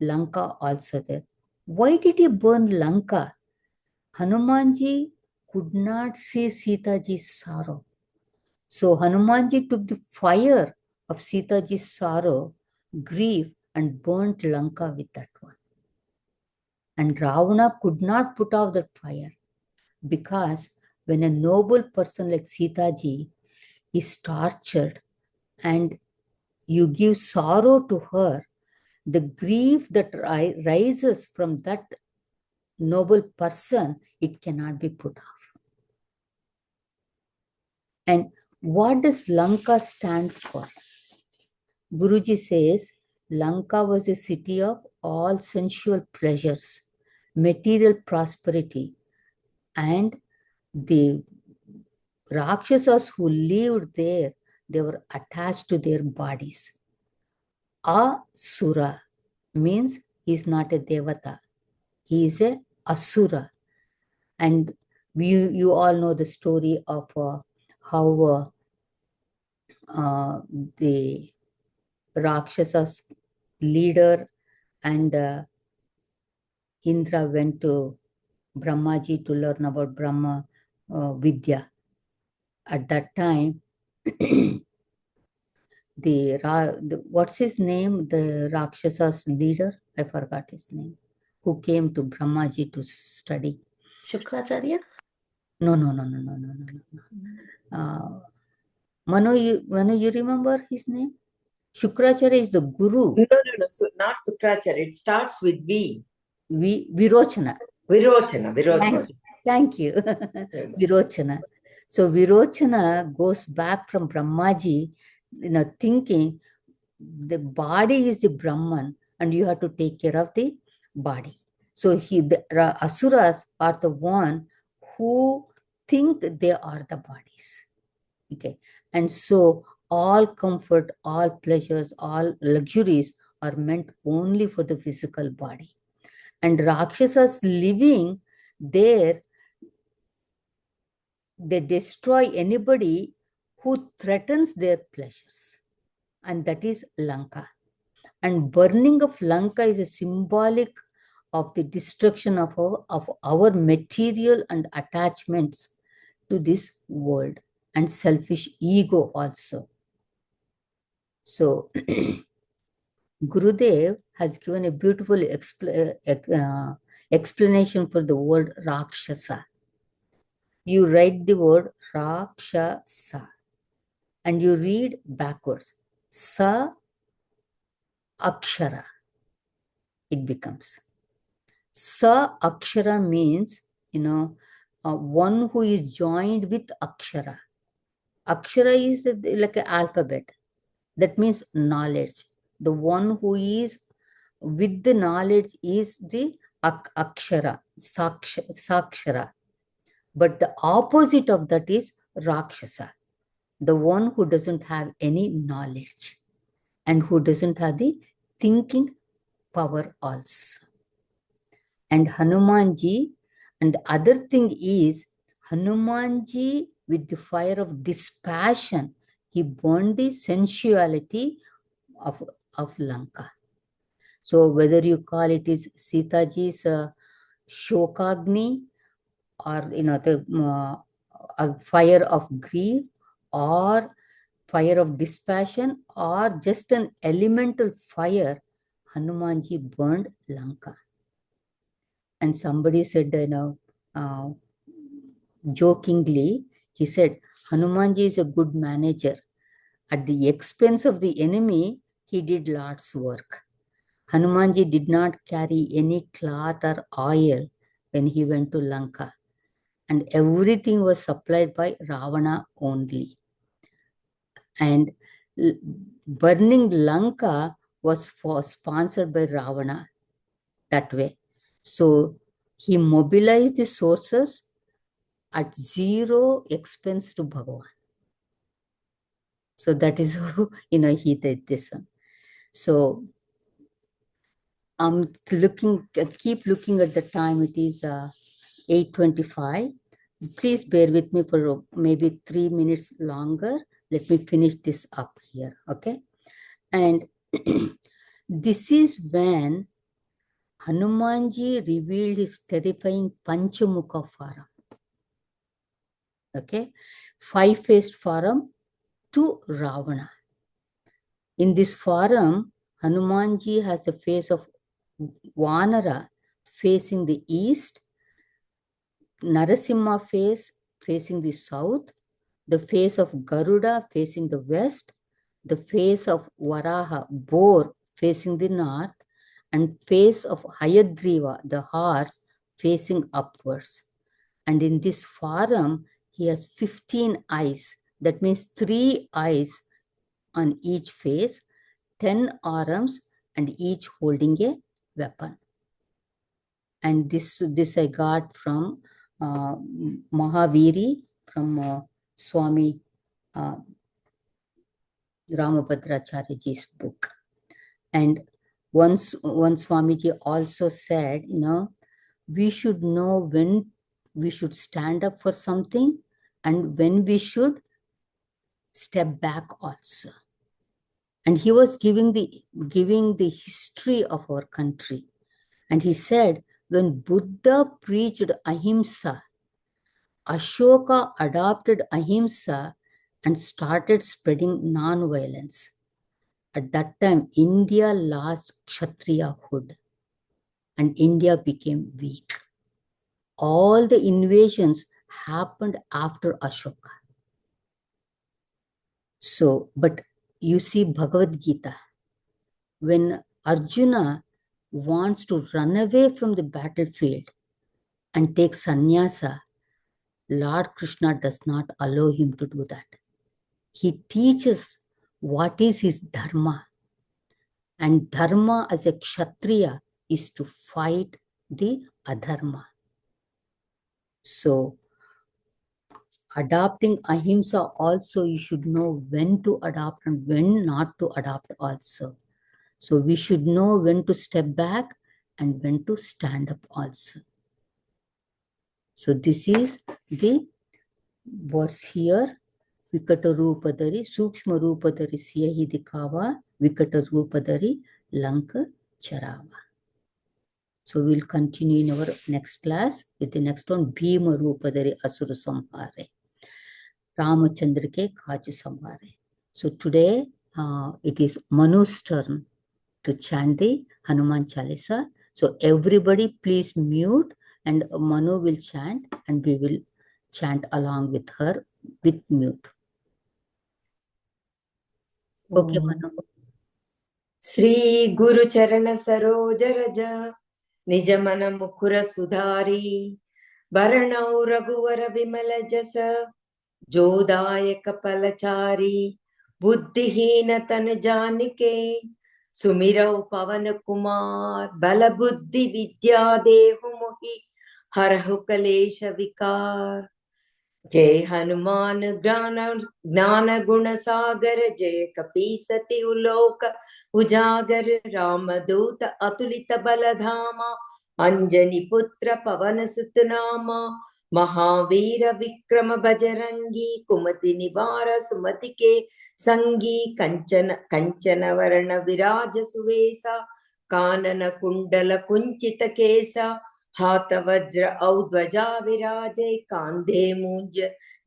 Lanka also there. Why did he burn Lanka? Hanumanji could not see Sitaji's sorrow. So Hanumanji took the fire of Sitaji's sorrow, grief, and burnt Lanka with that one. And Ravana could not put out that fire, because when a noble person like Sitaji is tortured and you give sorrow to her, the grief that rises from that noble person, it cannot be put off. And what does Lanka stand for? Guruji says, Lanka was a city of all sensual pleasures, material prosperity, and the Rakshasas who lived there, they were attached to their bodies. Asura means he is not a devata. He is a asura. And you all know the story of how the Rakshasas leader and Indra went to Brahmaji to learn about Brahma Vidya. At that time, what's his name? The Rakshasas leader, I forgot his name, who came to Brahmaji to study. Shukracharya? No. Manu, you remember his name? Shukracharya is the guru. No, not Shukracharya. It starts with V. Virochana. Virochana. Thank you. Virochana. So Virochana goes back from Brahmaji, thinking the body is the Brahman and you have to take care of the body. So the Asuras are the one who think they are the bodies. Okay. And so all comfort, all pleasures, all luxuries are meant only for the physical body. And Rakshasas living there, they destroy anybody who threatens their pleasures. And that is Lanka. And burning of Lanka is a symbolic of the destruction of our material and attachments to this world, and selfish ego also. So Gurudev has given a beautiful explanation for the word Rakshasa. You write the word Rakshasa and you read backwards. Sa Akshara. It becomes. Sa Akshara means, one who is joined with Akshara. Akshara is like an alphabet. That means knowledge. The one who is with the knowledge is the Akshara, Sakshara. But the opposite of that is Rakshasa, the one who doesn't have any knowledge and who doesn't have the thinking power also. And Hanumanji, and the other thing is, Hanumanji, with the fire of dispassion, he burned the sensuality of Lanka. So whether you call it is Sitaji's Shokagni, or the fire of grief, or fire of dispassion, or just an elemental fire, Hanumanji burned Lanka. And somebody said, jokingly, he said, Hanumanji is a good manager. At the expense of the enemy, he did Lord's work. Hanumanji did not carry any cloth or oil when he went to Lanka, and everything was supplied by Ravana only. And burning Lanka was sponsored by Ravana that way. So he mobilized the sources at zero expense to Bhagavan. So that is how, he did this one. So I'm keep looking at the time. It is 8:25. Please bear with me for maybe 3 minutes longer. Let me finish this up here, okay? And this is when Hanumanji revealed his terrifying Panchamukha Pharam, okay? Five-faced Pharam to Ravana. In this Pharam, Hanumanji has the face of Vanara facing the east, Narasimha face facing the south, the face of Garuda facing the west, the face of Varaha, boar, facing the north, and face of Hayagriva, the horse, facing upwards. And in this Pharam, he has 15 eyes. That means 3 eyes on each face, 10 arms, and each holding a weapon. And this I got from Mahaviri, from Swami Ramabhadracharyaji's book. And once Swamiji also said, we should know when we should stand up for something and when we should step back also. And he was giving the history of our country. And he said, when Buddha preached ahimsa, Ashoka adopted ahimsa and started spreading non-violence. At that time, India lost Kshatriyahood and India became weak. All the invasions happened after Ashoka. So, but you see Bhagavad Gita, when Arjuna wants to run away from the battlefield and take sannyasa, Lord Krishna does not allow him to do that. He teaches what is his dharma. And dharma as a kshatriya is to fight the adharma. So, adopting ahimsa also, you should know when to adopt and when not to adopt also. So, we should know when to step back and when to stand up also. So, this is the words here. Vikata Rupadari, Sukshma Rupadari Siyahi Dikava, Vikata Rupadari Lanka Charava. So we'll continue in our next class with the next one, Bhima Rupadari Asura Samhare, Ramachandra ke Kaj Samhare. So today it is Manu's turn to chant the Hanuman Chalisa. So everybody please mute and Manu will chant and we will chant along with her with mute. Okay, Manu. Sri Guru Charana Saroja Raja Nijamana Mukura Sudari Baranau Raghuvara Vimala Jasa Jodayaka Palachari Buddhihina Tan Janike Sumirau Pavan Kumar Bala Buddhi Vidya Dehu Mohi Harahu Kalesha Vikar जय हनुमान ज्ञान गुण सागर जय कपीसति उलोक उजागर रामदूत अतुलित बल धामा अंजनी पुत्र पवन सुत नामा महावीर विक्रम बजरंगी कुमति निवार सुमति के संगी कंचन कंचन वर्ण विराज सुवेसा कानन कुंडल कुंचित केसा हाथ वज्र औध्वजा विराजय कांधे मूंज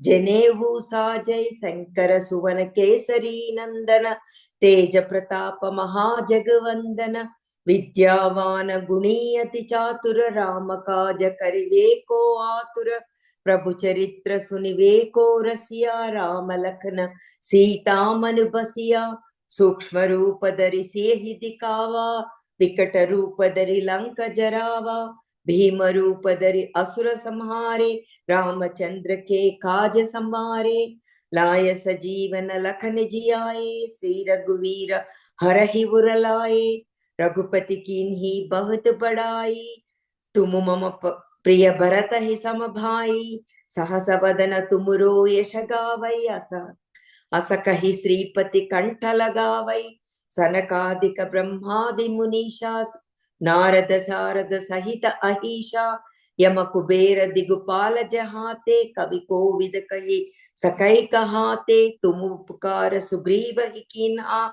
जनेऊ साजय शंकर सुवन केसरी नंदन तेज प्रताप महाजगवंदन विद्यावान गुणीयति चातुर राम काज करिवे को आतुर प्रभु चरित्र सुनिवे को रसिया राम लखन सीता मन बसिया सूक्ष्म रूप धरि सियहि दिखावा विकट रूप धरि लंक जरावा भीम रूप धरि असुर संहारे रामचंद्र के काज संवारे लाय सजीवन लखन जियाए श्री रघुवीर हरहि उर लाए रघुपति कीन्ही बहुत बड़ाई तुम मम प्रिय भरत ही सम भाई सहस वदन तुमरो यश गावै अस कहि श्रीपति कंठ लगावै सनकादिक ब्रह्मादि मुनीषा नारद सारद सहित अहिषा यम कुबेर दिगुपाल जहाते कवि कोविद कहे सकै कहाते तुम उपकार सुग्रीव ही कीन्हा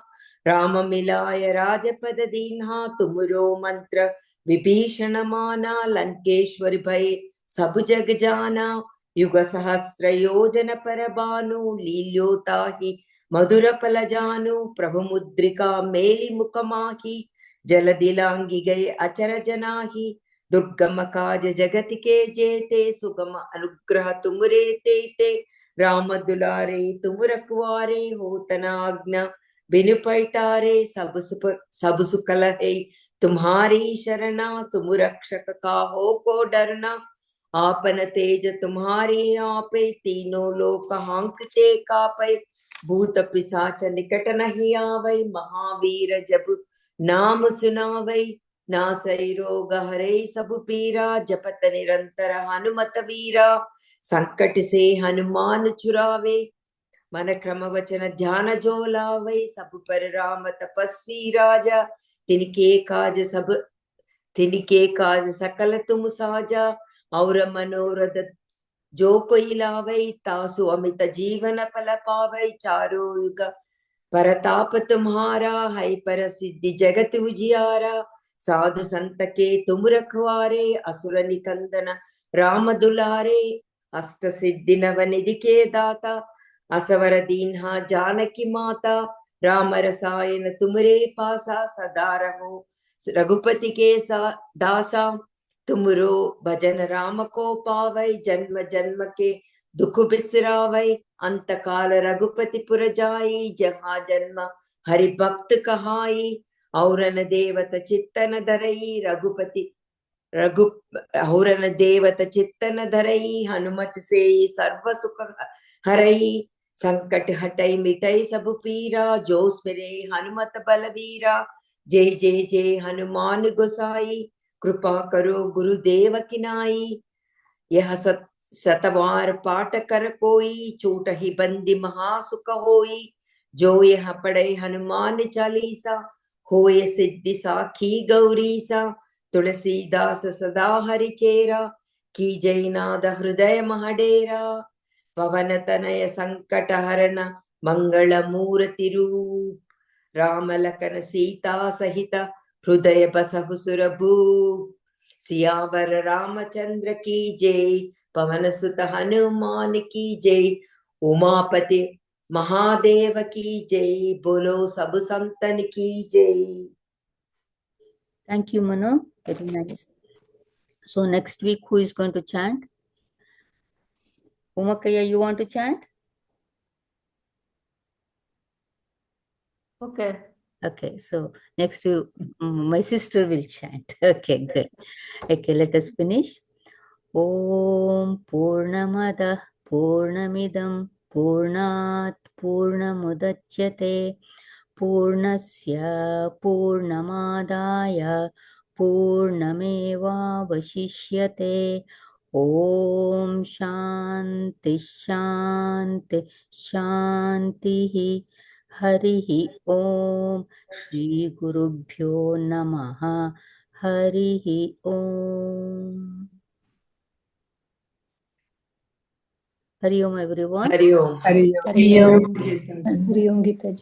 राम मिलाय राजपद दीन्हा तुमरो मंत्र विभीषण माना लंकेश्वर भय सब जग जाना युग सहस्र योजन पर बानु लील्यो ताहि मधुर फल जानु प्रभु मुद्रिका मेलि मुख माही जल दिलांगी गए अचर जनाही दुर्गम काज जगत के जेते सुगम अनुग्रह तुमरे ते राम दुलारे तुम रखवारे हो तना आज्ञा बिनु पैटारे सब सुकल है तुम्हारी शरणा तुम रक्षक काहो को डरना आपन तेज तुम्हारी आपे तीनों लोक हांकते कापे भूत पिशाच निकट नहीं आवै महावीर जब नाम सुनावै नासै रोग हरै सब पीरा जपत निरंतर हनुमत वीरा संकट से हनुमान छुड़ावे मन क्रम वचन ध्यान जो लावै सब पर राम तपस्वी राजा तिनके काज सकल तुम साजा और मनोरथ जो कोई लावै तासु अमित जीवन फल पावै चारों युग परताप तुम्हारा है पर सिद्धि जगत उजियारा साधु संत के तुम रखवारे असुर निकंदन राम दुलारे अष्ट सिद्धि नव निधि के दाता असवर दीन्हा जानकी माता राम रसायन तुमरे पासा सदा रहो रघुपति के दासा तुमरो भजन राम को पावै जन्म जन्म के दुख बिसरावै अंत काल रघुपति पुर जाई जहाँ जन्म हरि भक्त कहाई औरन देवत चित्तन धरई रघु औरन देवत चित्तन धरई हनुमत से सर्व सुख हरई संकट हटई मिटई सब पीरा जो स्मिरे हनुमत बलवीरा जय जय जय हनुमान गोसाई कृपा करो गुरुदेव किनाई यह सतवार पाठ कर कोई छूट ही बंदी महासुख होई जो यह पढ़े हनुमान चालीसा होए सिद्धि साखी गौरी सा तुलसीदास सदा हरि चेरा की जयनाद हृदय महडेरा पवन तनय संकट हरन मंगल मूर्ति रूप राम लखन सीता सहित हृदय बसहु सुरभूप सियावर रामचंद्र की जय पवन सुत हनुमान की जय उमापति महादेव की जय बोलो सब संतन की जय. Thank you, Manu. Very nice. So next week, who is going to chant? Umakaya, you want to chant? Okay. Okay, so next week, my sister will chant. Okay, good. Okay, let us finish. Om Purnamada Purnamidam Purnat Purnamudachyate Purnasya Purnamadaya Purnameva Vashishyate Om Shanti Shanti Shanti Harihi Om Shri Gurubhyo Namaha Harihi Om. Hari Om everyone. Hari Om. Hari Om. Hari Om Gita ji.